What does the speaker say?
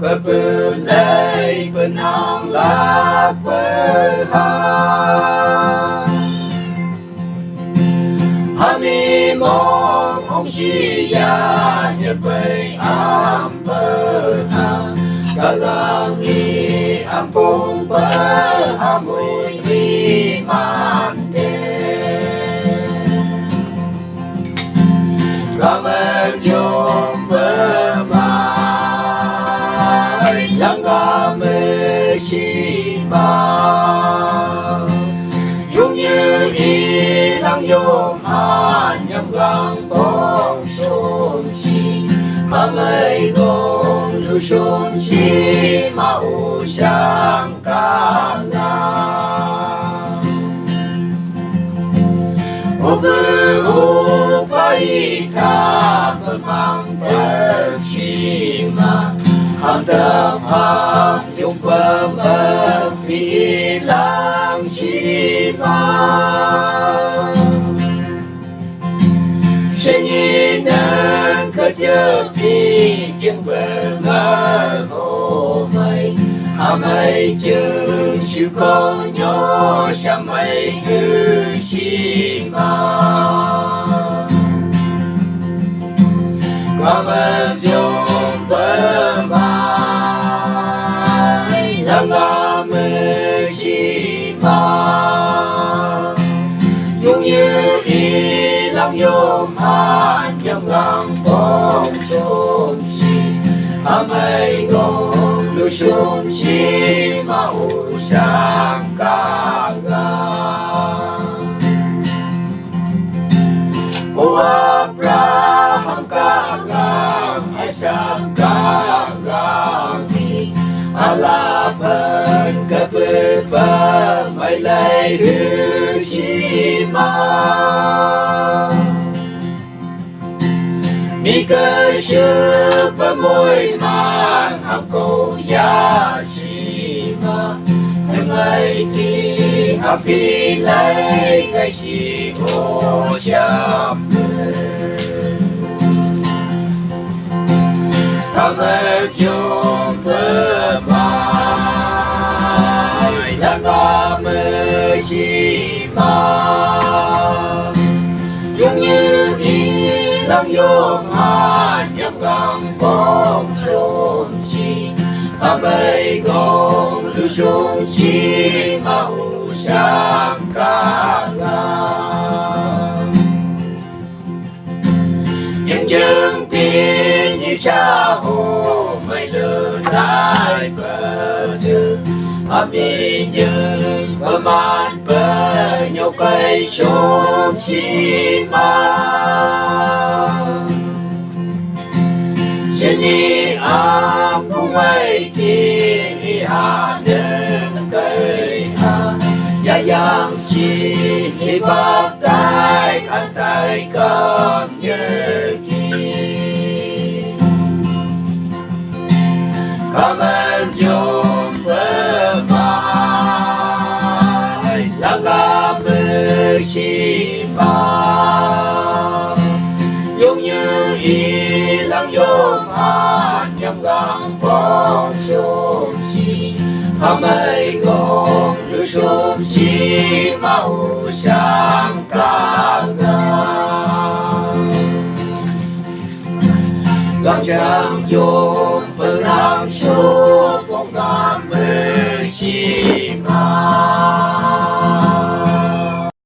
Berbelai benanglah berhak Hami mong ông siya Nhật bày am berhak Kalangi ampung berhamui di mante Kamel yom bermai Langga mesiba Dung như y lang yom han nhâm gang tong shom si Ma mây gong lu shom si Ma u sang ca nga Upa-ika bermang tercima Ham terham yung pembilang cima Senyinan kejepi jeung bener homai Amai jeung syukonyo samai gesima Kamel yom bermai Langga mesiba Dung như y lang yom han nhâm gang bong shom si Amai gong lu shom si Ma u sang ca ga O Abraham ca gang Isaac ca gang ni Allah phân cơ bư bơ Mày lấy hư si ma Mi cơ sư bơ môi man Ham câu ya si ma Thằng ấy thì hạp hi lấy Cái si ô chạm Kamel yom bermai Langga mesiba Dung như y lang yom han nhâm gang bong shom si Amai gong lu shom si Ma u sang ca nga Những chân tiên như xa hồ Mây lửa lại bờ thư Ami những bờ man bờ nhau cây shom si ma Xin nhi am cung ấy tiên y hà đơn cây hà Gia yang si hi bạc tay khăn tay cầm nhớ kỳ Kamel yom bermai Langga mesiba Dung như y lang yom han nhâm gang bong shom si Amai gong lu shom si Ma u sang ca nga Gang chang yom pelang shom bong ga